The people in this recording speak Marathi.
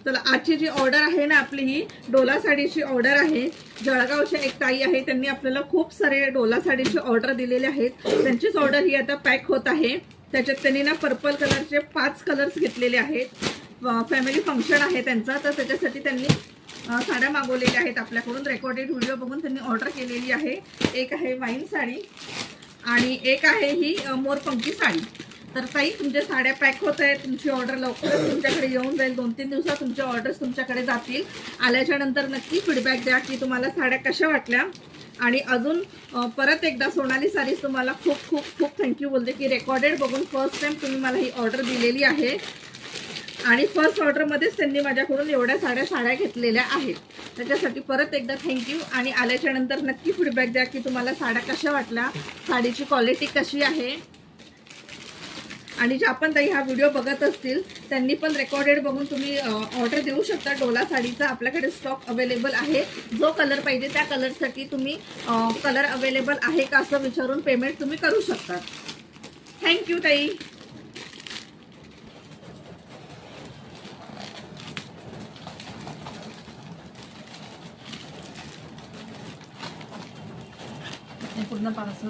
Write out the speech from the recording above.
चला आजची जी ऑर्डर आहे ना आपली ही डोला साडीची ऑर्डर आहे। जळगावच्या एक ताई आहे, त्यांनी आपल्याला खूप सारे डोला साडीची ऑर्डर दिलेले आहेत। त्यांचीच ऑर्डर ही आता पॅक होत आहे। त्याच्यात त्यांनी ना पर्पल कलरचे 5 कलर्स घेतलेले आहेत। फॅमिली फंक्शन आहे त्यांचा, तर त्याच्यासाठी त्यांनी साड्या मागवलेल्या आहेत आपल्याकडून। रेकॉर्डेड व्हिडिओ बघून त्यांनी ऑर्डर केलेली आहे। एक आहे वाईन साडी आणि एक आहे ही मोरपंखी साडी। तर ताई तुमच्या साड्या पॅक होत आहेत, तुमची ऑर्डर लवकरच तुमच्याकडे येऊन जाईल। 2-3 दिवसात तुमच्या ऑर्डर्स तुमच्याकडे जातील। आल्याच्या नंतर नक्की फीडबॅक द्या की तुम्हाला साड्या कशा वाटल्या। आणि अजून परत एकदा सोनाली सारीज तुम्हाला खूप खूप खूप थँक्यू बोलते की रेकॉर्डेड बघून फर्स्ट टाइम तुम्ही मला ही ऑर्डर दिलेली आहे। आणि फर्स्ट ऑर्डरमध्येच त्यांनी माझ्याकडून एवढ्या साड्या घेतलेल्या आहेत। त्याच्यासाठी परत एकदा थँक्यू। आणि आल्याच्या नंतर नक्की फीडबॅक द्या की तुम्हाला साड्या कशा वाटल्या, साडीची क्वालिटी कशी आहे। आणि ज्या पण ताई हा व्हिडिओ बघत असतील त्यांनी पण रेकॉर्डेड बघून तुम्ही ऑर्डर देऊ शकता। डोला साडीचा आपल्याकडे स्टॉक अवेलेबल आहे। जो कलर पाहिजे त्या कलरसाठी तुम्ही कलर अवेलेबल आहे का असं विचारून पेमेंट तुम्ही करू शकता। थँक्यू ताई। पूर्ण 500